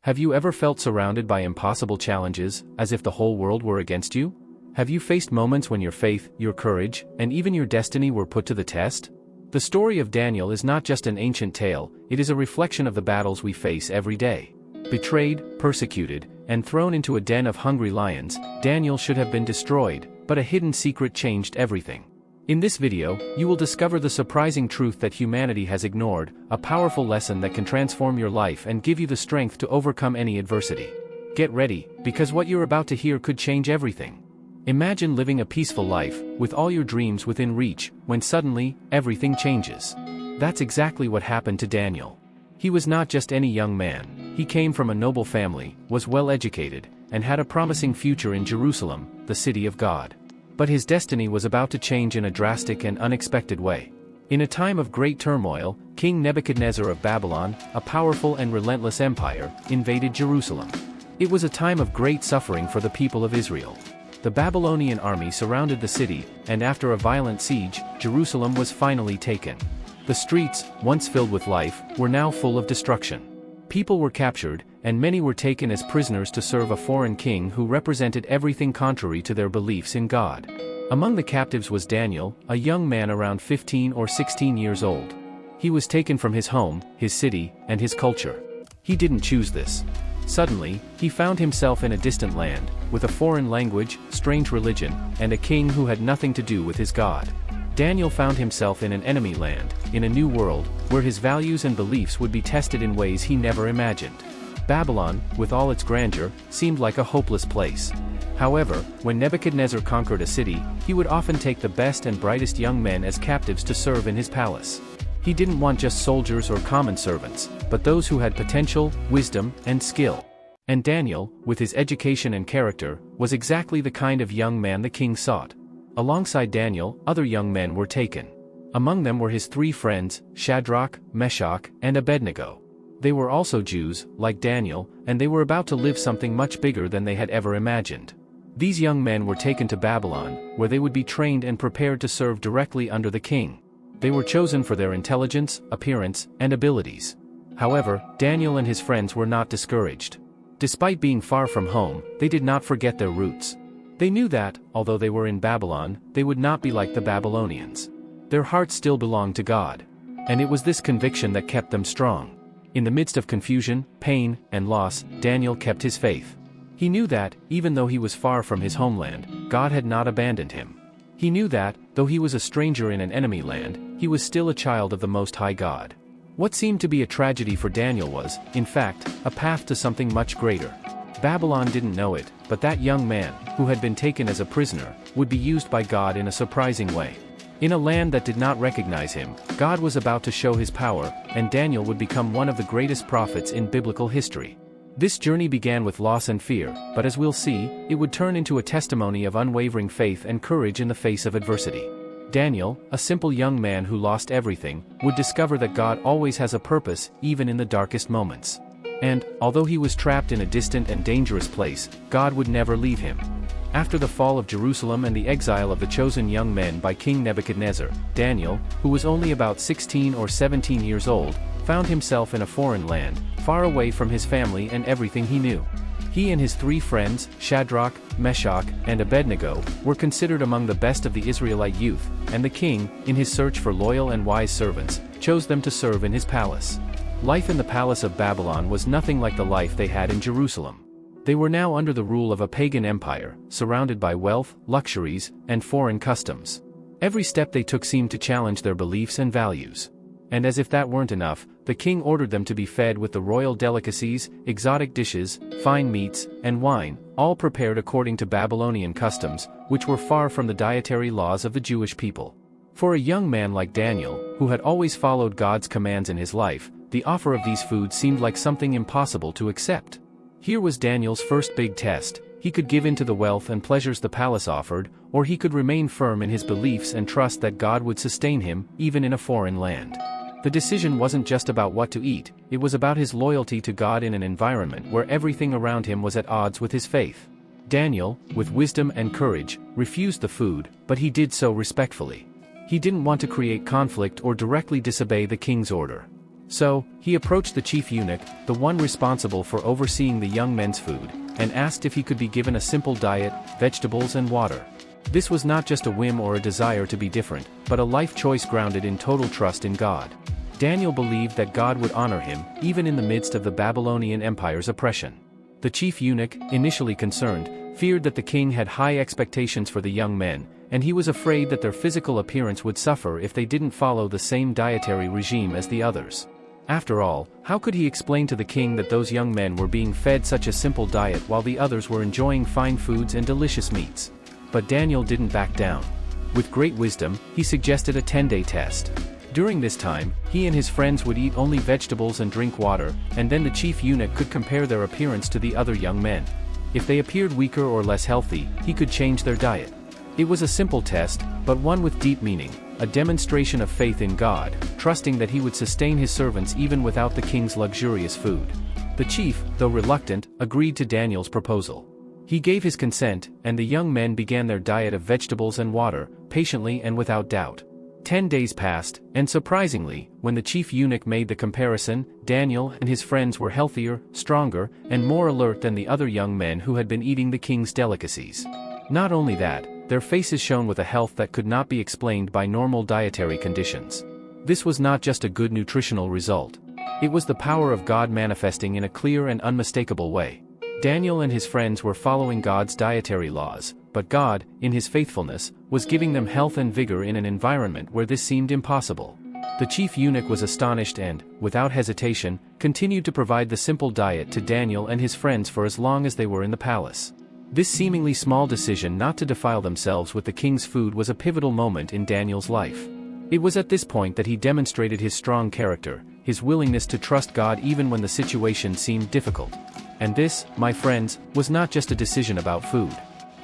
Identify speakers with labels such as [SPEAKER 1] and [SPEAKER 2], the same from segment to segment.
[SPEAKER 1] Have you ever felt surrounded by impossible challenges, as if the whole world were against you? Have you faced moments when your faith, your courage, and even your destiny were put to the test? The story of Daniel is not just an ancient tale, it is a reflection of the battles we face every day. Betrayed, persecuted, and thrown into a den of hungry lions, Daniel should have been destroyed, but a hidden secret changed everything. In this video, you will discover the surprising truth that humanity has ignored, a powerful lesson that can transform your life and give you the strength to overcome any adversity. Get ready, because what you're about to hear could change everything. Imagine living a peaceful life, with all your dreams within reach, when suddenly, everything changes. That's exactly what happened to Daniel. He was not just any young man, he came from a noble family, was well educated, and had a promising future in Jerusalem, the city of God. But his destiny was about to change in a drastic and unexpected way. In a time of great turmoil, King Nebuchadnezzar of Babylon, a powerful and relentless empire, invaded Jerusalem. It was a time of great suffering for the people of Israel. The Babylonian army surrounded the city, and after a violent siege, Jerusalem was finally taken. The streets, once filled with life, were now full of destruction. People were captured, and many were taken as prisoners to serve a foreign king who represented everything contrary to their beliefs in God. Among the captives was Daniel, a young man around 15 or 16 years old. He was taken from his home, his city, and his culture. He didn't choose this. Suddenly, he found himself in a distant land, with a foreign language, strange religion, and a king who had nothing to do with his God. Daniel found himself in an enemy land, in a new world, where his values and beliefs would be tested in ways he never imagined. Babylon, with all its grandeur, seemed like a hopeless place. However, when Nebuchadnezzar conquered a city, he would often take the best and brightest young men as captives to serve in his palace. He didn't want just soldiers or common servants, but those who had potential, wisdom, and skill. And Daniel, with his education and character, was exactly the kind of young man the king sought. Alongside Daniel, other young men were taken. Among them were his 3 friends, Shadrach, Meshach, and Abednego. They were also Jews, like Daniel, and they were about to live something much bigger than they had ever imagined. These young men were taken to Babylon, where they would be trained and prepared to serve directly under the king. They were chosen for their intelligence, appearance, and abilities. However, Daniel and his friends were not discouraged. Despite being far from home, they did not forget their roots. They knew that, although they were in Babylon, they would not be like the Babylonians. Their hearts still belonged to God. And it was this conviction that kept them strong. In the midst of confusion, pain, and loss, Daniel kept his faith. He knew that, even though he was far from his homeland, God had not abandoned him. He knew that, though he was a stranger in an enemy land, he was still a child of the Most High God. What seemed to be a tragedy for Daniel was, in fact, a path to something much greater. Babylon didn't know it, but that young man, who had been taken as a prisoner, would be used by God in a surprising way. In a land that did not recognize him, God was about to show his power, and Daniel would become one of the greatest prophets in biblical history. This journey began with loss and fear, but as we'll see, it would turn into a testimony of unwavering faith and courage in the face of adversity. Daniel, a simple young man who lost everything, would discover that God always has a purpose, even in the darkest moments. And, although he was trapped in a distant and dangerous place, God would never leave him. After the fall of Jerusalem and the exile of the chosen young men by King Nebuchadnezzar, Daniel, who was only about 16 or 17 years old, found himself in a foreign land, far away from his family and everything he knew. He and his 3 friends, Shadrach, Meshach, and Abednego, were considered among the best of the Israelite youth, and the king, in his search for loyal and wise servants, chose them to serve in his palace. Life in the palace of Babylon was nothing like the life they had in Jerusalem. They were now under the rule of a pagan empire, surrounded by wealth, luxuries, and foreign customs. Every step they took seemed to challenge their beliefs and values. And as if that weren't enough, the king ordered them to be fed with the royal delicacies, exotic dishes, fine meats, and wine, all prepared according to Babylonian customs, which were far from the dietary laws of the Jewish people. For a young man like Daniel, who had always followed God's commands in his life, the offer of these foods seemed like something impossible to accept. Here was Daniel's first big test. He could give in to the wealth and pleasures the palace offered, or he could remain firm in his beliefs and trust that God would sustain him, even in a foreign land. The decision wasn't just about what to eat, it was about his loyalty to God in an environment where everything around him was at odds with his faith. Daniel, with wisdom and courage, refused the food, but he did so respectfully. He didn't want to create conflict or directly disobey the king's order. So, he approached the chief eunuch, the one responsible for overseeing the young men's food, and asked if he could be given a simple diet, vegetables and water. This was not just a whim or a desire to be different, but a life choice grounded in total trust in God. Daniel believed that God would honor him, even in the midst of the Babylonian Empire's oppression. The chief eunuch, initially concerned, feared that the king had high expectations for the young men, and he was afraid that their physical appearance would suffer if they didn't follow the same dietary regime as the others. After all, how could he explain to the king that those young men were being fed such a simple diet while the others were enjoying fine foods and delicious meats? But Daniel didn't back down. With great wisdom, he suggested a 10-day test. During this time, he and his friends would eat only vegetables and drink water, and then the chief eunuch could compare their appearance to the other young men. If they appeared weaker or less healthy, he could change their diet. It was a simple test, but one with deep meaning, a demonstration of faith in God, trusting that he would sustain his servants even without the king's luxurious food. The chief, though reluctant, agreed to Daniel's proposal. He gave his consent, and the young men began their diet of vegetables and water, patiently and without doubt. 10 days passed, and surprisingly, when the chief eunuch made the comparison, Daniel and his friends were healthier, stronger, and more alert than the other young men who had been eating the king's delicacies. Not only that, their faces shone with a health that could not be explained by normal dietary conditions. This was not just a good nutritional result. It was the power of God manifesting in a clear and unmistakable way. Daniel and his friends were following God's dietary laws, but God, in his faithfulness, was giving them health and vigor in an environment where this seemed impossible. The chief eunuch was astonished and, without hesitation, continued to provide the simple diet to Daniel and his friends for as long as they were in the palace. This seemingly small decision not to defile themselves with the king's food was a pivotal moment in Daniel's life. It was at this point that he demonstrated his strong character, his willingness to trust God even when the situation seemed difficult. And this, my friends, was not just a decision about food.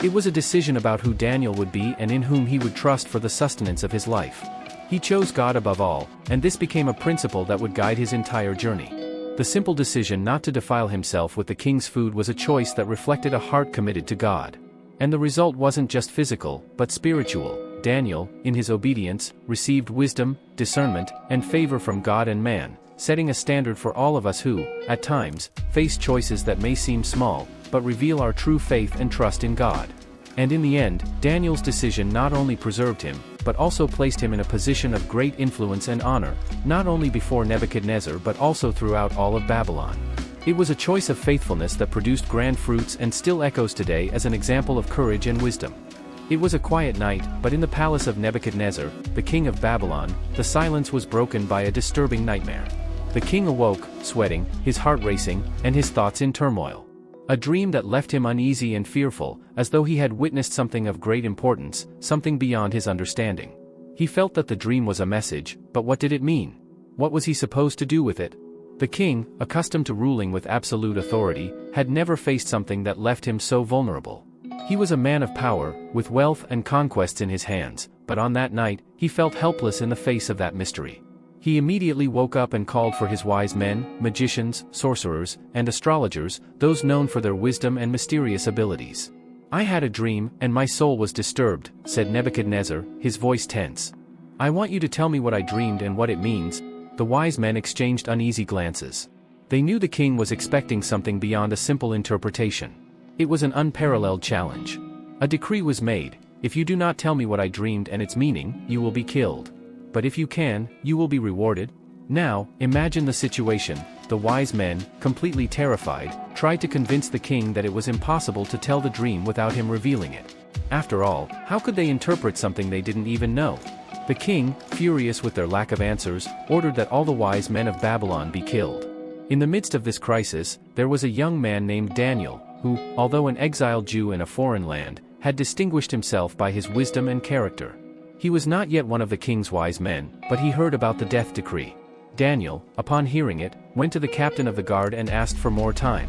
[SPEAKER 1] It was a decision about who Daniel would be and in whom he would trust for the sustenance of his life. He chose God above all, and this became a principle that would guide his entire journey. The simple decision not to defile himself with the king's food was a choice that reflected a heart committed to God. And the result wasn't just physical, but spiritual. Daniel, in his obedience, received wisdom, discernment, and favor from God and man, setting a standard for all of us who, at times, face choices that may seem small, but reveal our true faith and trust in God. And in the end, Daniel's decision not only preserved him, but also placed him in a position of great influence and honor, not only before Nebuchadnezzar but also throughout all of Babylon. It was a choice of faithfulness that produced grand fruits and still echoes today as an example of courage and wisdom. It was a quiet night, but in the palace of Nebuchadnezzar, the king of Babylon, the silence was broken by a disturbing nightmare. The king awoke, sweating, his heart racing, and his thoughts in turmoil. A dream that left him uneasy and fearful, as though he had witnessed something of great importance, something beyond his understanding. He felt that the dream was a message, but what did it mean? What was he supposed to do with it? The king, accustomed to ruling with absolute authority, had never faced something that left him so vulnerable. He was a man of power, with wealth and conquests in his hands, but on that night, he felt helpless in the face of that mystery. He immediately woke up and called for his wise men, magicians, sorcerers, and astrologers, those known for their wisdom and mysterious abilities. "I had a dream, and my soul was disturbed," said Nebuchadnezzar, his voice tense. "I want you to tell me what I dreamed and what it means." The wise men exchanged uneasy glances. They knew the king was expecting something beyond a simple interpretation. It was an unparalleled challenge. A decree was made: if you do not tell me what I dreamed and its meaning, you will be killed. But if you can, you will be rewarded. Now, imagine the situation. The wise men, completely terrified, tried to convince the king that it was impossible to tell the dream without him revealing it. After all, how could they interpret something they didn't even know? The king, furious with their lack of answers, ordered that all the wise men of Babylon be killed. In the midst of this crisis, there was a young man named Daniel, who, although an exiled Jew in a foreign land, had distinguished himself by his wisdom and character. He was not yet one of the king's wise men, but he heard about the death decree. Daniel, upon hearing it, went to the captain of the guard and asked for more time.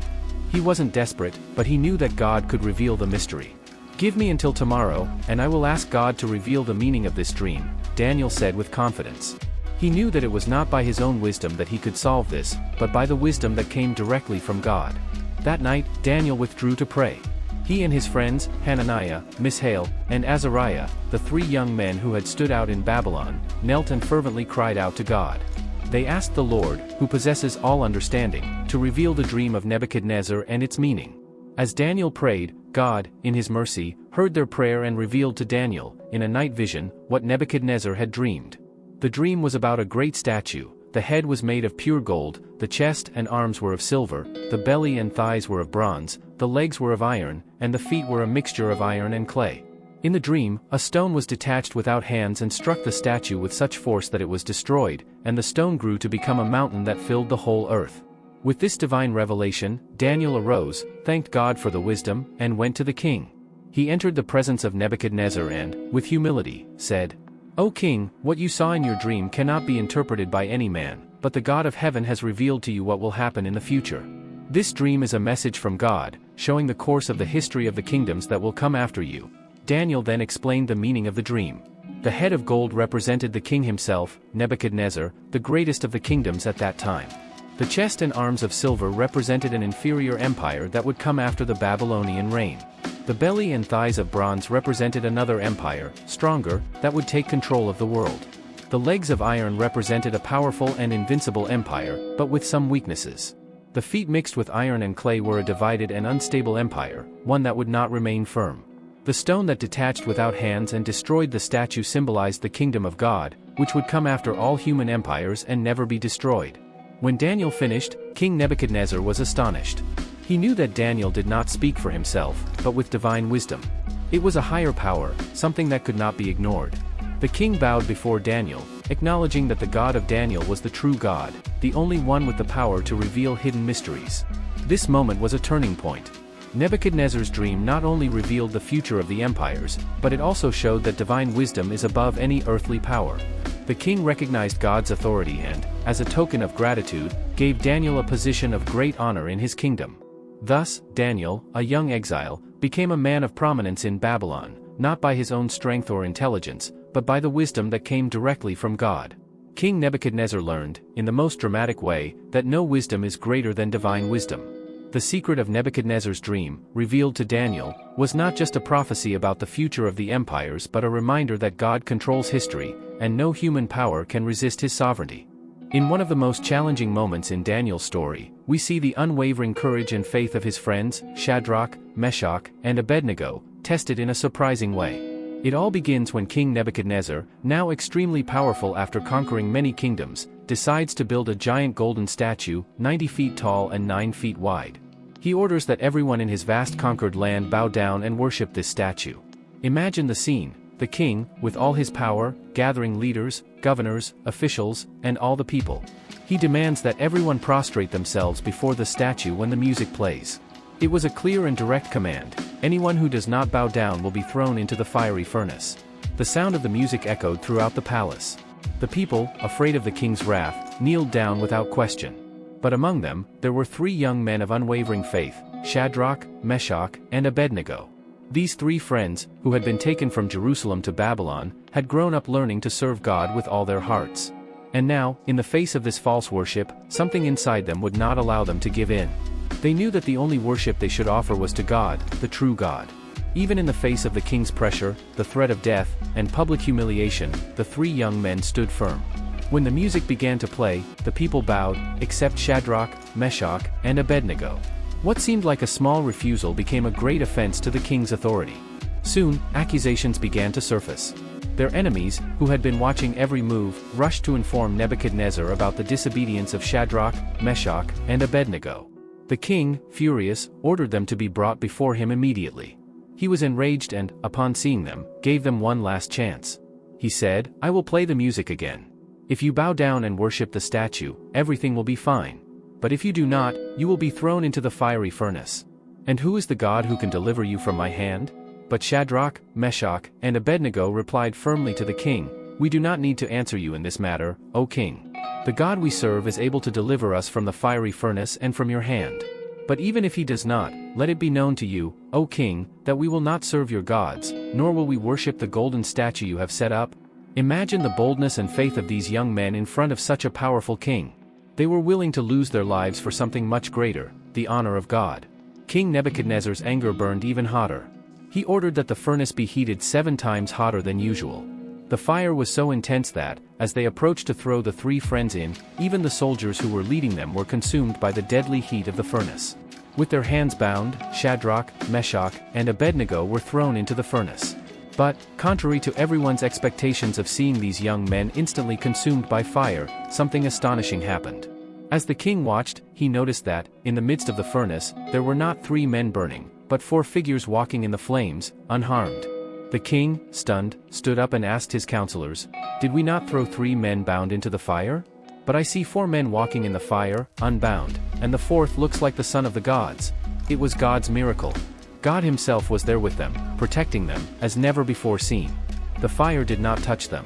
[SPEAKER 1] He wasn't desperate, but he knew that God could reveal the mystery. "Give me until tomorrow, and I will ask God to reveal the meaning of this dream," Daniel said with confidence. He knew that it was not by his own wisdom that he could solve this, but by the wisdom that came directly from God. That night, Daniel withdrew to pray. He and his friends, Hananiah, Mishael, and Azariah, the three young men who had stood out in Babylon, knelt and fervently cried out to God. They asked the Lord, who possesses all understanding, to reveal the dream of Nebuchadnezzar and its meaning. As Daniel prayed, God, in his mercy, heard their prayer and revealed to Daniel, in a night vision, what Nebuchadnezzar had dreamed. The dream was about a great statue. The head was made of pure gold, the chest and arms were of silver, the belly and thighs were of bronze, the legs were of iron, and the feet were a mixture of iron and clay. In the dream, a stone was detached without hands and struck the statue with such force that it was destroyed, and the stone grew to become a mountain that filled the whole earth. With this divine revelation, Daniel arose, thanked God for the wisdom, and went to the king. He entered the presence of Nebuchadnezzar and, with humility, said, "O king, what you saw in your dream cannot be interpreted by any man, but the God of heaven has revealed to you what will happen in the future. This dream is a message from God, showing the course of the history of the kingdoms that will come after you." Daniel then explained the meaning of the dream. The head of gold represented the king himself, Nebuchadnezzar, the greatest of the kingdoms at that time. The chest and arms of silver represented an inferior empire that would come after the Babylonian reign. The belly and thighs of bronze represented another empire, stronger, that would take control of the world. The legs of iron represented a powerful and invincible empire, but with some weaknesses. The feet mixed with iron and clay were a divided and unstable empire, one that would not remain firm. The stone that detached without hands and destroyed the statue symbolized the kingdom of God, which would come after all human empires and never be destroyed. When Daniel finished, King Nebuchadnezzar was astonished. He knew that Daniel did not speak for himself, but with divine wisdom. It was a higher power, something that could not be ignored. The king bowed before Daniel, acknowledging that the God of Daniel was the true God, the only one with the power to reveal hidden mysteries. This moment was a turning point. Nebuchadnezzar's dream not only revealed the future of the empires, but it also showed that divine wisdom is above any earthly power. The king recognized God's authority and, as a token of gratitude, gave Daniel a position of great honor in his kingdom. Thus, Daniel, a young exile, became a man of prominence in Babylon, not by his own strength or intelligence, but by the wisdom that came directly from God. King Nebuchadnezzar learned, in the most dramatic way, that no wisdom is greater than divine wisdom. The secret of Nebuchadnezzar's dream, revealed to Daniel, was not just a prophecy about the future of the empires but a reminder that God controls history, and no human power can resist his sovereignty. In one of the most challenging moments in Daniel's story, we see the unwavering courage and faith of his friends, Shadrach, Meshach, and Abednego, tested in a surprising way. It all begins when King Nebuchadnezzar, now extremely powerful after conquering many kingdoms, decides to build a giant golden statue, 90 feet tall and 9 feet wide. He orders that everyone in his vast conquered land bow down and worship this statue. Imagine the scene: the king, with all his power, gathering leaders, governors, officials, and all the people. He demands that everyone prostrate themselves before the statue when the music plays. It was a clear and direct command: anyone who does not bow down will be thrown into the fiery furnace. The sound of the music echoed throughout the palace. The people, afraid of the king's wrath, kneeled down without question. But among them, there were 3 young men of unwavering faith: Shadrach, Meshach, and Abednego. These 3 friends, who had been taken from Jerusalem to Babylon, had grown up learning to serve God with all their hearts. And now, in the face of this false worship, something inside them would not allow them to give in. They knew that the only worship they should offer was to God, the true God. Even in the face of the king's pressure, the threat of death, and public humiliation, the 3 young men stood firm. When the music began to play, the people bowed, except Shadrach, Meshach, and Abednego. What seemed like a small refusal became a great offense to the king's authority. Soon, accusations began to surface. Their enemies, who had been watching every move, rushed to inform Nebuchadnezzar about the disobedience of Shadrach, Meshach, and Abednego. The king, furious, ordered them to be brought before him immediately. He was enraged and, upon seeing them, gave them one last chance. He said, "I will play the music again. If you bow down and worship the statue, everything will be fine. But if you do not, you will be thrown into the fiery furnace. And who is the God who can deliver you from my hand?" But Shadrach, Meshach, and Abednego replied firmly to the king, "We do not need to answer you in this matter, O king. The God we serve is able to deliver us from the fiery furnace and from your hand. But even if he does not, let it be known to you, O king, that we will not serve your gods, nor will we worship the golden statue you have set up." Imagine the boldness and faith of these young men in front of such a powerful king. They were willing to lose their lives for something much greater, the honor of God. King Nebuchadnezzar's anger burned even hotter. He ordered that the furnace be heated 7 times hotter than usual. The fire was so intense that, as they approached to throw the three friends in, even the soldiers who were leading them were consumed by the deadly heat of the furnace. With their hands bound, Shadrach, Meshach, and Abednego were thrown into the furnace. But, contrary to everyone's expectations of seeing these young men instantly consumed by fire, something astonishing happened. As the king watched, he noticed that, in the midst of the furnace, there were not 3 men burning, but 4 figures walking in the flames, unharmed. The king, stunned, stood up and asked his counselors, "Did we not throw 3 men bound into the fire? But I see 4 men walking in the fire, unbound, and the 4th looks like the son of the gods." It was God's miracle. God himself was there with them, protecting them, as never before seen. The fire did not touch them.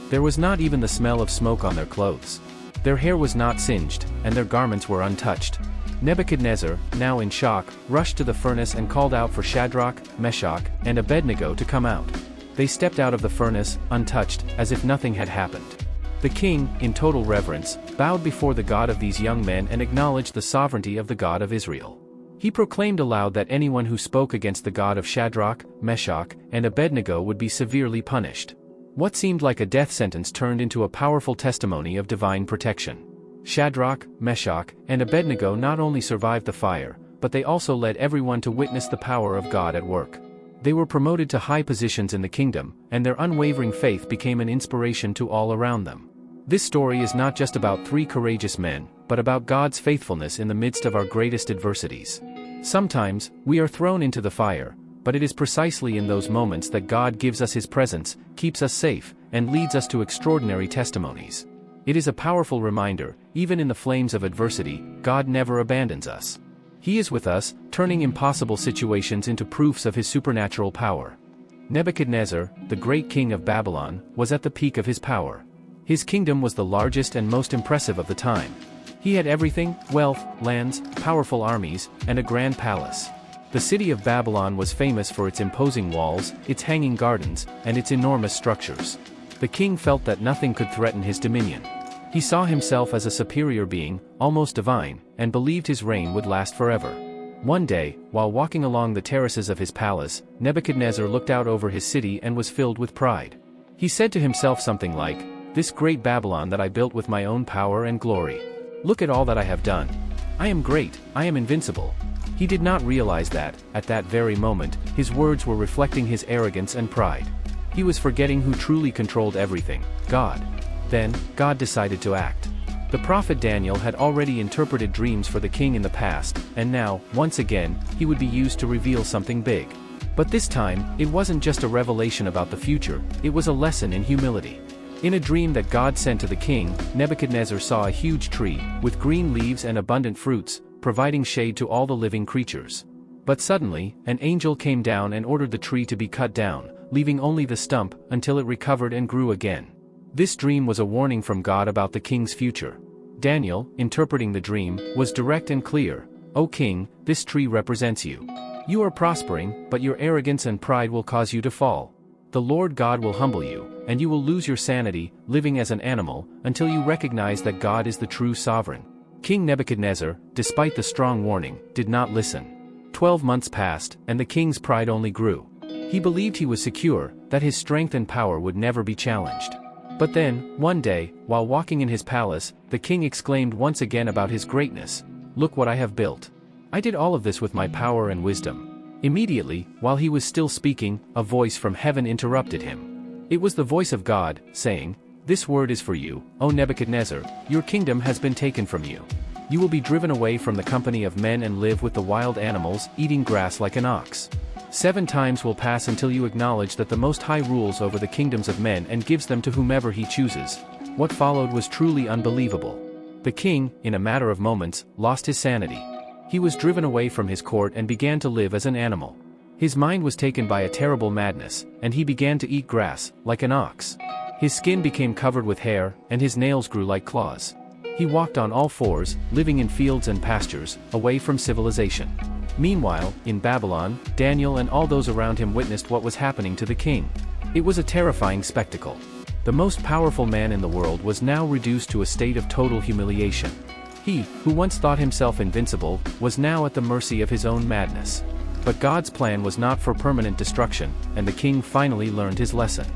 [SPEAKER 1] There was not even the smell of smoke on their clothes. Their hair was not singed, and their garments were untouched. Nebuchadnezzar, now in shock, rushed to the furnace and called out for Shadrach, Meshach, and Abednego to come out. They stepped out of the furnace, untouched, as if nothing had happened. The king, in total reverence, bowed before the God of these young men and acknowledged the sovereignty of the God of Israel. He proclaimed aloud that anyone who spoke against the God of Shadrach, Meshach, and Abednego would be severely punished. What seemed like a death sentence turned into a powerful testimony of divine protection. Shadrach, Meshach, and Abednego not only survived the fire, but they also led everyone to witness the power of God at work. They were promoted to high positions in the kingdom, and their unwavering faith became an inspiration to all around them. This story is not just about 3 courageous men, but about God's faithfulness in the midst of our greatest adversities. Sometimes, we are thrown into the fire, but it is precisely in those moments that God gives us his presence, keeps us safe, and leads us to extraordinary testimonies. It is a powerful reminder, even in the flames of adversity, God never abandons us. He is with us, turning impossible situations into proofs of his supernatural power. Nebuchadnezzar, the great king of Babylon, was at the peak of his power. His kingdom was the largest and most impressive of the time. He had everything: wealth, lands, powerful armies, and a grand palace. The city of Babylon was famous for its imposing walls, its hanging gardens, and its enormous structures. The king felt that nothing could threaten his dominion. He saw himself as a superior being, almost divine, and believed his reign would last forever. One day, while walking along the terraces of his palace, Nebuchadnezzar looked out over his city and was filled with pride. He said to himself something like, "This great Babylon that I built with my own power and glory. Look at all that I have done. I am great, I am invincible." He did not realize that, at that very moment, his words were reflecting his arrogance and pride. He was forgetting who truly controlled everything: God. Then, God decided to act. The prophet Daniel had already interpreted dreams for the king in the past, and now, once again, he would be used to reveal something big. But this time, it wasn't just a revelation about the future, it was a lesson in humility. In a dream that God sent to the king, Nebuchadnezzar saw a huge tree, with green leaves and abundant fruits, providing shade to all the living creatures. But suddenly, an angel came down and ordered the tree to be cut down, leaving only the stump, until it recovered and grew again. This dream was a warning from God about the king's future. Daniel, interpreting the dream, was direct and clear. "O king, this tree represents you. You are prospering, but your arrogance and pride will cause you to fall. The Lord God will humble you, and you will lose your sanity, living as an animal, until you recognize that God is the true sovereign." King Nebuchadnezzar, despite the strong warning, did not listen. 12 months passed, and the king's pride only grew. He believed he was secure, that his strength and power would never be challenged. But then, one day, while walking in his palace, the king exclaimed once again about his greatness, "Look what I have built. I did all of this with my power and wisdom." Immediately, while he was still speaking, a voice from heaven interrupted him. It was the voice of God, saying, "This word is for you, O Nebuchadnezzar, your kingdom has been taken from you. You will be driven away from the company of men and live with the wild animals, eating grass like an ox. 7 times will pass until you acknowledge that the Most High rules over the kingdoms of men and gives them to whomever he chooses." What followed was truly unbelievable. The king, in a matter of moments, lost his sanity. He was driven away from his court and began to live as an animal. His mind was taken by a terrible madness, and he began to eat grass, like an ox. His skin became covered with hair, and his nails grew like claws. He walked on all 4s, living in fields and pastures, away from civilization. Meanwhile, in Babylon, Daniel and all those around him witnessed what was happening to the king. It was a terrifying spectacle. The most powerful man in the world was now reduced to a state of total humiliation. He, who once thought himself invincible, was now at the mercy of his own madness. But God's plan was not for permanent destruction, and the king finally learned his lesson.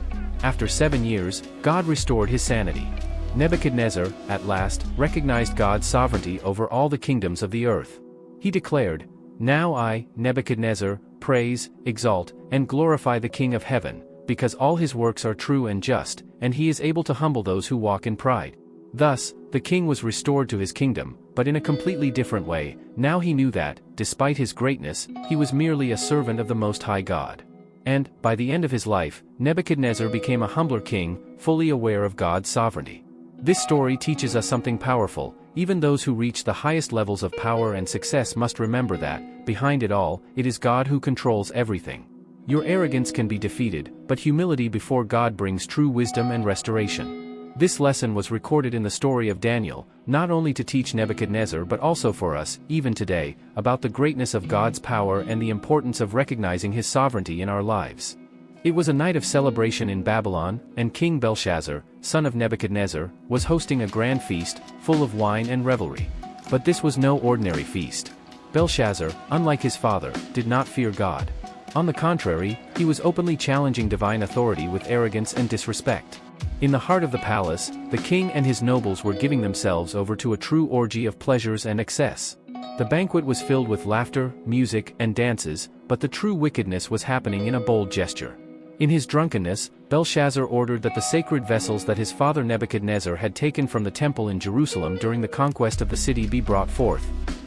[SPEAKER 1] After 7 years, God restored his sanity. Nebuchadnezzar, at last, recognized God's sovereignty over all the kingdoms of the earth. He declared, "Now I, Nebuchadnezzar, praise, exalt, and glorify the King of heaven, because all his works are true and just, and he is able to humble those who walk in pride." Thus, the king was restored to his kingdom, but in a completely different way. Now he knew that, despite his greatness, he was merely a servant of the Most High God. And, by the end of his life, Nebuchadnezzar became a humbler king, fully aware of God's sovereignty. This story teaches us something powerful. Even those who reach the highest levels of power and success must remember that, behind it all, it is God who controls everything. Your arrogance can be defeated, but humility before God brings true wisdom and restoration. This lesson was recorded in the story of Daniel, not only to teach Nebuchadnezzar but also for us, even today, about the greatness of God's power and the importance of recognizing his sovereignty in our lives. It was a night of celebration in Babylon, and King Belshazzar, son of Nebuchadnezzar, was hosting a grand feast, full of wine and revelry. But this was no ordinary feast. Belshazzar, unlike his father, did not fear God. On the contrary, he was openly challenging divine authority with arrogance and disrespect. In the heart of the palace, the king and his nobles were giving themselves over to a true orgy of pleasures and excess. The banquet was filled with laughter, music, and dances, but the true wickedness was happening in a bold gesture. In his drunkenness, Belshazzar ordered that the sacred vessels that his father Nebuchadnezzar had taken from the temple in Jerusalem during the conquest of the city be brought forth.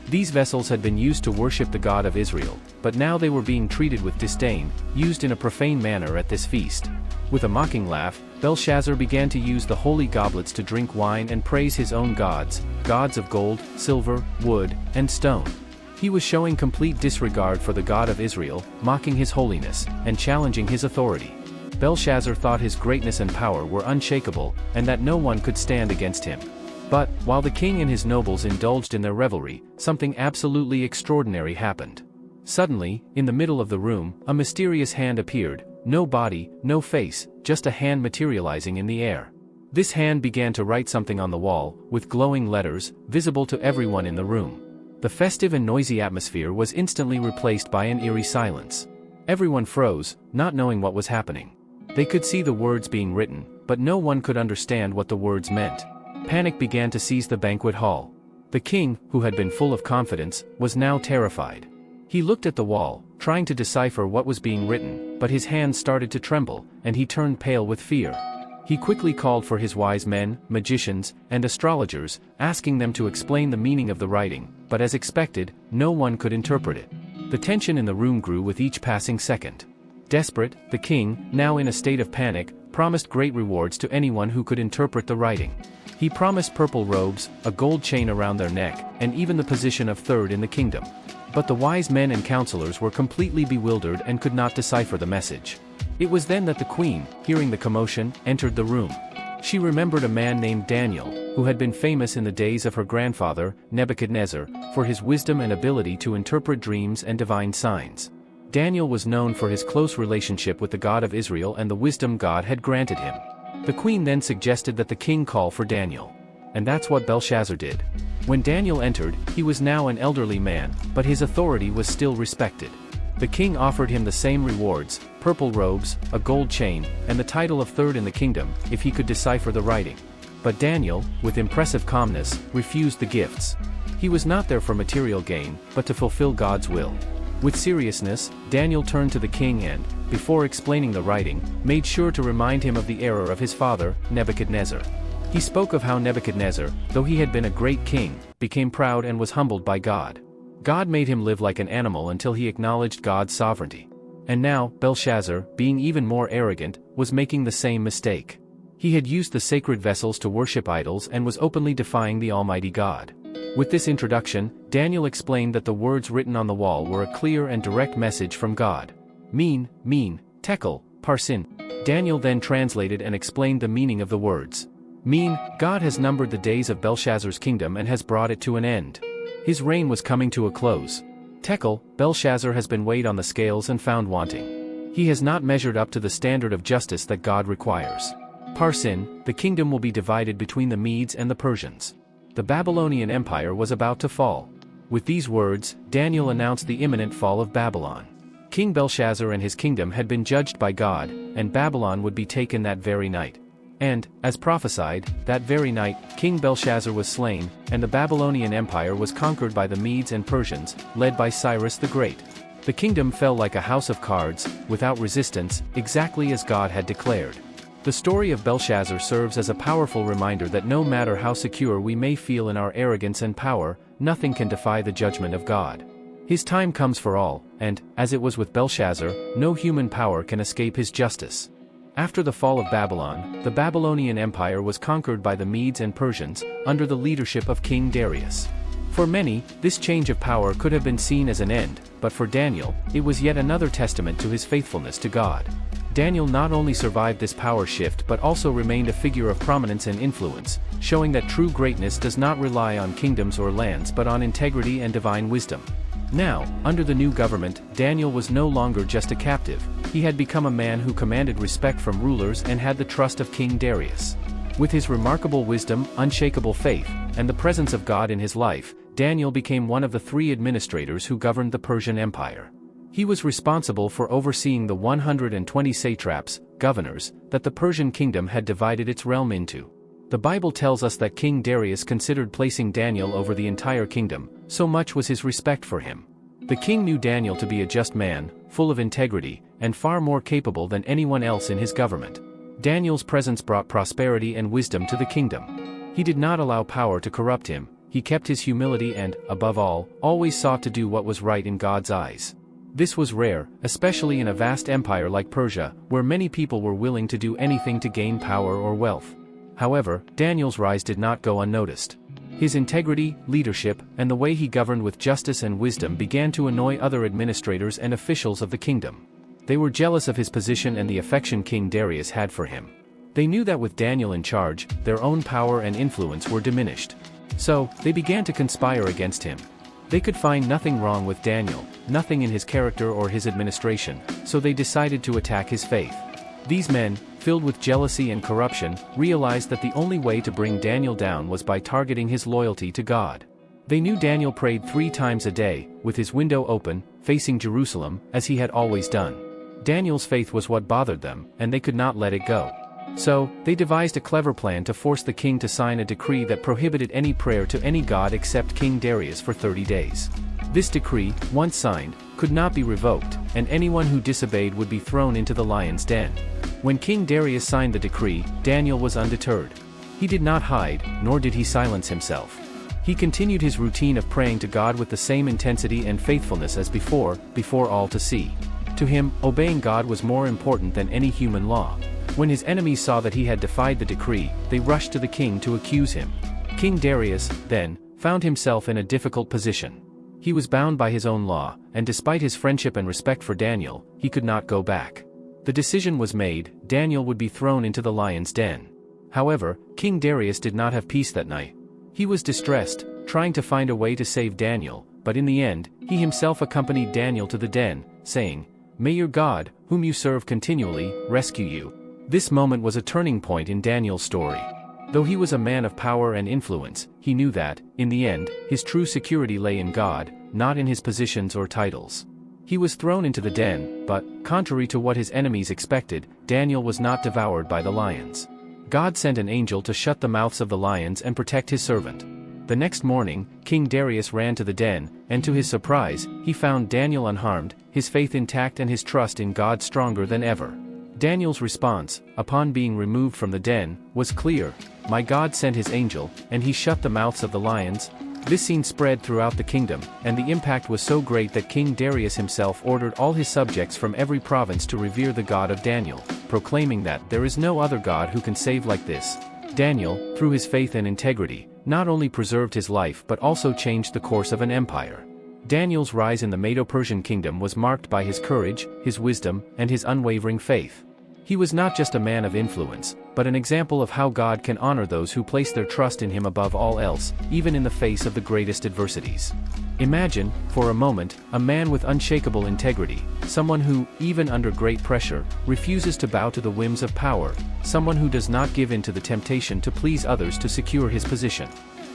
[SPEAKER 1] These vessels had been used to worship the God of Israel, but now they were being treated with disdain, used in a profane manner at this feast. With a mocking laugh, Belshazzar began to use the holy goblets to drink wine and praise his own gods, gods of gold, silver, wood, and stone. He was showing complete disregard for the God of Israel, mocking his holiness, and challenging his authority. Belshazzar thought his greatness and power were unshakable, and that no one could stand against him. But, while the king and his nobles indulged in their revelry, something absolutely extraordinary happened. Suddenly, in the middle of the room, a mysterious hand appeared, no body, no face, just a hand materializing in the air. This hand began to write something on the wall, with glowing letters, visible to everyone in the room. The festive and noisy atmosphere was instantly replaced by an eerie silence. Everyone froze, not knowing what was happening. They could see the words being written, but no one could understand what the words meant. Panic began to seize the banquet hall. The king, who had been full of confidence, was now terrified. He looked at the wall, trying to decipher what was being written, but his hands started to tremble, and he turned pale with fear. He quickly called for his wise men, magicians, and astrologers, asking them to explain the meaning of the writing, but as expected, no one could interpret it. The tension in the room grew with each passing second. Desperate, the king, now in a state of panic, promised great rewards to anyone who could interpret the writing. He promised purple robes, a gold chain around their neck, and even the position of third in the kingdom. But the wise men and counselors were completely bewildered and could not decipher the message. It was then that the queen, hearing the commotion, entered the room. She remembered a man named Daniel, who had been famous in the days of her grandfather, Nebuchadnezzar, for his wisdom and ability to interpret dreams and divine signs. Daniel was known for his close relationship with the God of Israel and the wisdom God had granted him. The queen then suggested that the king call for Daniel. And that's what Belshazzar did. When Daniel entered, he was now an elderly man, but his authority was still respected. The king offered him the same rewards, purple robes, a gold chain, and the title of third in the kingdom, if he could decipher the writing. But Daniel, with impressive calmness, refused the gifts. He was not there for material gain, but to fulfill God's will. With seriousness, Daniel turned to the king and, before explaining the writing, made sure to remind him of the error of his father, Nebuchadnezzar. He spoke of how Nebuchadnezzar, though he had been a great king, became proud and was humbled by God. God made him live like an animal until he acknowledged God's sovereignty. And now, Belshazzar, being even more arrogant, was making the same mistake. He had used the sacred vessels to worship idols and was openly defying the Almighty God. With this introduction, Daniel explained that the words written on the wall were a clear and direct message from God. Mean, tekel, parsin. Daniel then translated and explained the meaning of the words. Mean, God has numbered the days of Belshazzar's kingdom and has brought it to an end. His reign was coming to a close. Tekel, Belshazzar has been weighed on the scales and found wanting. He has not measured up to the standard of justice that God requires. Parsin, the kingdom will be divided between the Medes and the Persians. The Babylonian Empire was about to fall. With these words, Daniel announced the imminent fall of Babylon. King Belshazzar and his kingdom had been judged by God, and Babylon would be taken that very night. And, as prophesied, that very night, King Belshazzar was slain, and the Babylonian Empire was conquered by the Medes and Persians, led by Cyrus the Great. The kingdom fell like a house of cards, without resistance, exactly as God had declared. The story of Belshazzar serves as a powerful reminder that no matter how secure we may feel in our arrogance and power, nothing can defy the judgment of God. His time comes for all, and, as it was with Belshazzar, no human power can escape his justice. After the fall of Babylon, the Babylonian Empire was conquered by the Medes and Persians, under the leadership of King Darius. For many, this change of power could have been seen as an end, but for Daniel, it was yet another testament to his faithfulness to God. Daniel not only survived this power shift but also remained a figure of prominence and influence, showing that true greatness does not rely on kingdoms or lands but on integrity and divine wisdom. Now, under the new government, Daniel was no longer just a captive. He had become a man who commanded respect from rulers and had the trust of King Darius. With his remarkable wisdom, unshakable faith, and the presence of God in his life, Daniel became one of the 3 administrators who governed the Persian Empire. He was responsible for overseeing the 120 satraps, governors, that the Persian kingdom had divided its realm into. The Bible tells us that King Darius considered placing Daniel over the entire kingdom, so much was his respect for him. The king knew Daniel to be a just man, full of integrity, and far more capable than anyone else in his government. Daniel's presence brought prosperity and wisdom to the kingdom. He did not allow power to corrupt him, he kept his humility and, above all, always sought to do what was right in God's eyes. This was rare, especially in a vast empire like Persia, where many people were willing to do anything to gain power or wealth. However, Daniel's rise did not go unnoticed. His integrity, leadership, and the way he governed with justice and wisdom began to annoy other administrators and officials of the kingdom. They were jealous of his position and the affection King Darius had for him. They knew that with Daniel in charge, their own power and influence were diminished. So, they began to conspire against him. They could find nothing wrong with Daniel, nothing in his character or his administration, so they decided to attack his faith. These men, filled with jealousy and corruption, realized that the only way to bring Daniel down was by targeting his loyalty to God. They knew Daniel prayed 3 times a day, with his window open, facing Jerusalem, as he had always done. Daniel's faith was what bothered them, and they could not let it go. So, they devised a clever plan to force the king to sign a decree that prohibited any prayer to any god except King Darius for 30 days. This decree, once signed, could not be revoked, and anyone who disobeyed would be thrown into the lion's den. When King Darius signed the decree, Daniel was undeterred. He did not hide, nor did he silence himself. He continued his routine of praying to God with the same intensity and faithfulness as before all to see. To him, obeying God was more important than any human law. When his enemies saw that he had defied the decree, they rushed to the king to accuse him. King Darius, then, found himself in a difficult position. He was bound by his own law, and despite his friendship and respect for Daniel, he could not go back. The decision was made, Daniel would be thrown into the lion's den. However, King Darius did not have peace that night. He was distressed, trying to find a way to save Daniel, but in the end, he himself accompanied Daniel to the den, saying, "May your God, whom you serve continually, rescue you." This moment was a turning point in Daniel's story. Though he was a man of power and influence, he knew that, in the end, his true security lay in God, not in his positions or titles. He was thrown into the den, but, contrary to what his enemies expected, Daniel was not devoured by the lions. God sent an angel to shut the mouths of the lions and protect his servant. The next morning, King Darius ran to the den, and to his surprise, he found Daniel unharmed, his faith intact and his trust in God stronger than ever. Daniel's response, upon being removed from the den, was clear: "My God sent his angel, and he shut the mouths of the lions." This scene spread throughout the kingdom, and the impact was so great that King Darius himself ordered all his subjects from every province to revere the God of Daniel, proclaiming that there is no other God who can save like this. Daniel, through his faith and integrity, not only preserved his life but also changed the course of an empire. Daniel's rise in the Medo-Persian kingdom was marked by his courage, his wisdom, and his unwavering faith. He was not just a man of influence, but an example of how God can honor those who place their trust in him above all else, even in the face of the greatest adversities. Imagine, for a moment, a man with unshakable integrity, someone who, even under great pressure, refuses to bow to the whims of power, someone who does not give in to the temptation to please others to secure his position.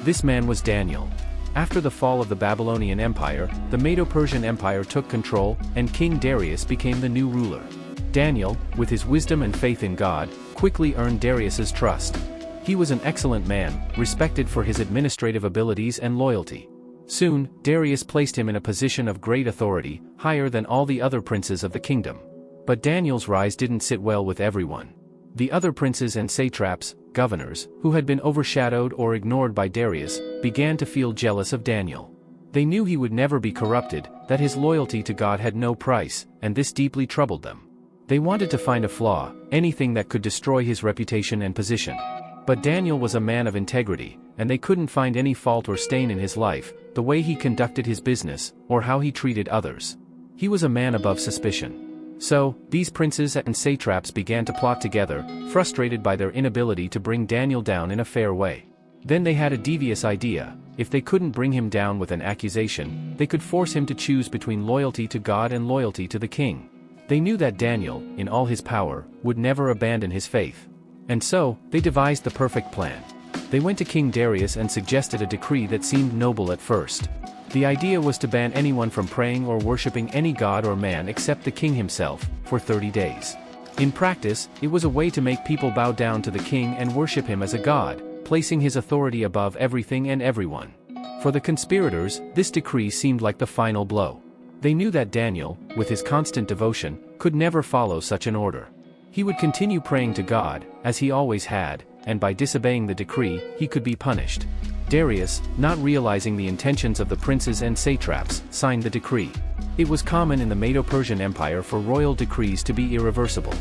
[SPEAKER 1] This man was Daniel. After the fall of the Babylonian Empire, the Medo-Persian Empire took control, and King Darius became the new ruler. Daniel, with his wisdom and faith in God, quickly earned Darius's trust. He was an excellent man, respected for his administrative abilities and loyalty. Soon, Darius placed him in a position of great authority, higher than all the other princes of the kingdom. But Daniel's rise didn't sit well with everyone. The other princes and satraps, governors, who had been overshadowed or ignored by Darius, began to feel jealous of Daniel. They knew he would never be corrupted, that his loyalty to God had no price, and this deeply troubled them. They wanted to find a flaw, anything that could destroy his reputation and position. But Daniel was a man of integrity, and they couldn't find any fault or stain in his life, the way he conducted his business, or how he treated others. He was a man above suspicion. So, these princes and satraps began to plot together, frustrated by their inability to bring Daniel down in a fair way. Then they had a devious idea: if they couldn't bring him down with an accusation, they could force him to choose between loyalty to God and loyalty to the king. They knew that Daniel, in all his power, would never abandon his faith. And so, they devised the perfect plan. They went to King Darius and suggested a decree that seemed noble at first. The idea was to ban anyone from praying or worshipping any god or man except the king himself, for 30 days. In practice, it was a way to make people bow down to the king and worship him as a god, placing his authority above everything and everyone. For the conspirators, this decree seemed like the final blow. They knew that Daniel, with his constant devotion, could never follow such an order. He would continue praying to God, as he always had, and by disobeying the decree, he could be punished. Darius, not realizing the intentions of the princes and satraps, signed the decree. It was common in the Medo-Persian Empire for royal decrees to be irreversible.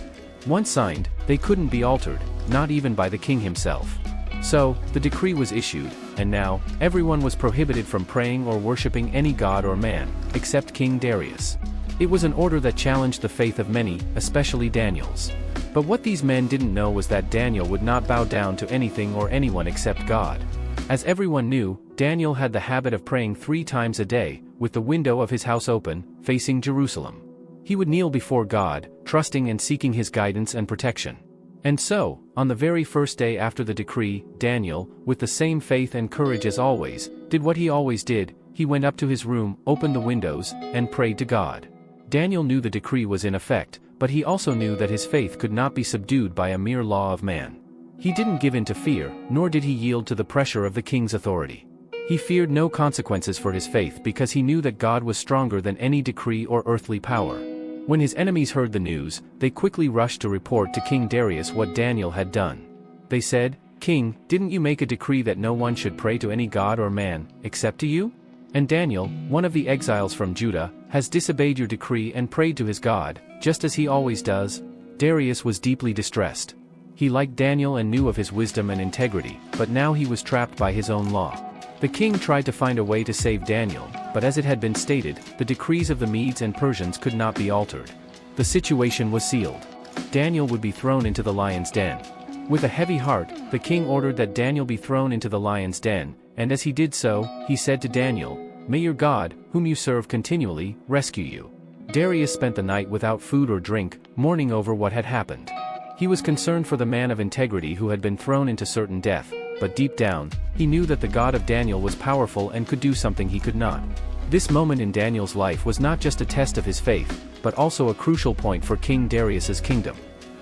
[SPEAKER 1] Once signed, they couldn't be altered, not even by the king himself. So, the decree was issued, and now, everyone was prohibited from praying or worshipping any god or man, except King Darius. It was an order that challenged the faith of many, especially Daniel's. But what these men didn't know was that Daniel would not bow down to anything or anyone except God. As everyone knew, Daniel had the habit of praying 3 times a day, with the window of his house open, facing Jerusalem. He would kneel before God, trusting and seeking his guidance and protection. And so, on the very first day after the decree, Daniel, with the same faith and courage as always, did what he always did. He went up to his room, opened the windows, and prayed to God. Daniel knew the decree was in effect, but he also knew that his faith could not be subdued by a mere law of man. He didn't give in to fear, nor did he yield to the pressure of the king's authority. He feared no consequences for his faith because he knew that God was stronger than any decree or earthly power. When his enemies heard the news, they quickly rushed to report to King Darius what Daniel had done. They said, "King, didn't you make a decree that no one should pray to any god or man, except to you? And Daniel, one of the exiles from Judah, has disobeyed your decree and prayed to his God, just as he always does." Darius was deeply distressed. He liked Daniel and knew of his wisdom and integrity, but now he was trapped by his own law. The king tried to find a way to save Daniel, but as it had been stated, the decrees of the Medes and Persians could not be altered. The situation was sealed. Daniel would be thrown into the lion's den. With a heavy heart, the king ordered that Daniel be thrown into the lion's den, and as he did so, he said to Daniel, "May your God, whom you serve continually, rescue you." Darius spent the night without food or drink, mourning over what had happened. He was concerned for the man of integrity who had been thrown into certain death, but deep down, he knew that the God of Daniel was powerful and could do something he could not. This moment in Daniel's life was not just a test of his faith, but also a crucial point for King Darius's kingdom.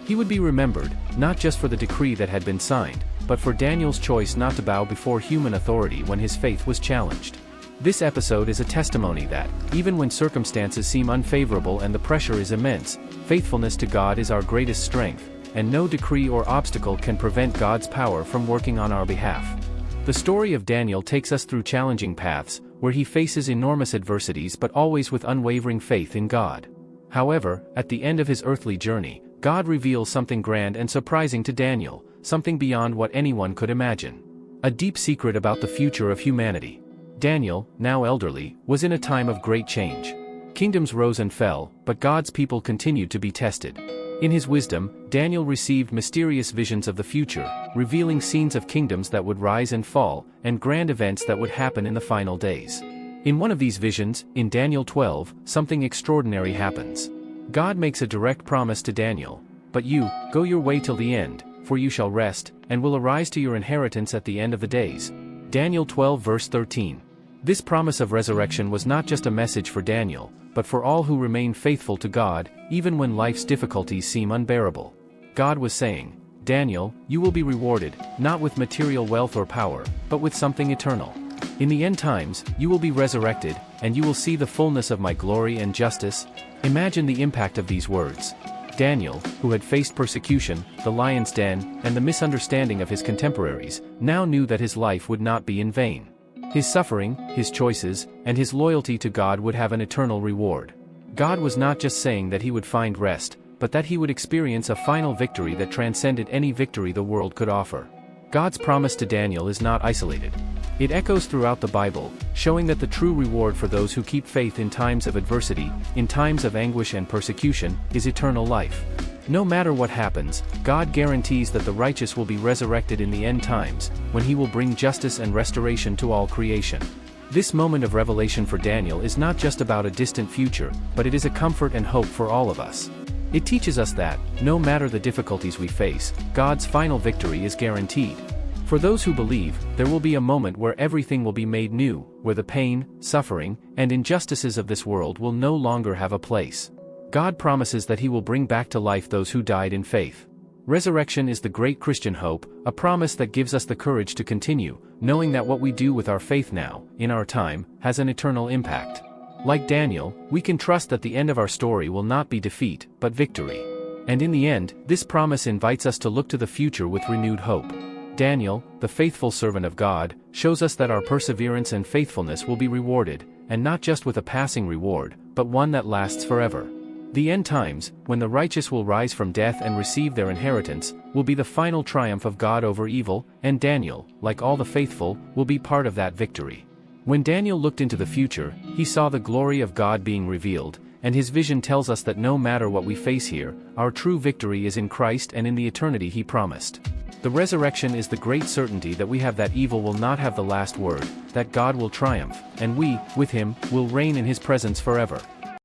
[SPEAKER 1] He would be remembered, not just for the decree that had been signed, but for Daniel's choice not to bow before human authority when his faith was challenged. This episode is a testimony that, even when circumstances seem unfavorable and the pressure is immense, faithfulness to God is our greatest strength, and no decree or obstacle can prevent God's power from working on our behalf. The story of Daniel takes us through challenging paths, where he faces enormous adversities but always with unwavering faith in God. However, at the end of his earthly journey, God reveals something grand and surprising to Daniel, something beyond what anyone could imagine. A deep secret about the future of humanity. Daniel, now elderly, was in a time of great change. Kingdoms rose and fell, but God's people continued to be tested. In his wisdom, Daniel received mysterious visions of the future, revealing scenes of kingdoms that would rise and fall, and grand events that would happen in the final days. In one of these visions, in Daniel 12, something extraordinary happens. God makes a direct promise to Daniel, "But you, go your way till the end, for you shall rest, and will arise to your inheritance at the end of the days." Daniel 12 verse 13. This promise of resurrection was not just a message for Daniel, but for all who remain faithful to God, even when life's difficulties seem unbearable. God was saying, "Daniel, you will be rewarded, not with material wealth or power, but with something eternal. In the end times, you will be resurrected, and you will see the fullness of my glory and justice." Imagine the impact of these words. Daniel, who had faced persecution, the lion's den, and the misunderstanding of his contemporaries, now knew that his life would not be in vain. His suffering, his choices, and his loyalty to God would have an eternal reward. God was not just saying that he would find rest, but that he would experience a final victory that transcended any victory the world could offer. God's promise to Daniel is not isolated. It echoes throughout the Bible, showing that the true reward for those who keep faith in times of adversity, in times of anguish and persecution, is eternal life. No matter what happens, God guarantees that the righteous will be resurrected in the end times, when he will bring justice and restoration to all creation. This moment of revelation for Daniel is not just about a distant future, but it is a comfort and hope for all of us. It teaches us that, no matter the difficulties we face, God's final victory is guaranteed. For those who believe, there will be a moment where everything will be made new, where the pain, suffering, and injustices of this world will no longer have a place. God promises that he will bring back to life those who died in faith. Resurrection is the great Christian hope, a promise that gives us the courage to continue, knowing that what we do with our faith now, in our time, has an eternal impact. Like Daniel, we can trust that the end of our story will not be defeat, but victory. And in the end, this promise invites us to look to the future with renewed hope. Daniel, the faithful servant of God, shows us that our perseverance and faithfulness will be rewarded, and not just with a passing reward, but one that lasts forever. The end times, when the righteous will rise from death and receive their inheritance, will be the final triumph of God over evil, and Daniel, like all the faithful, will be part of that victory. When Daniel looked into the future, he saw the glory of God being revealed, and his vision tells us that no matter what we face here, our true victory is in Christ and in the eternity he promised. The resurrection is the great certainty that we have, that evil will not have the last word, that God will triumph, and we, with him, will reign in his presence forever.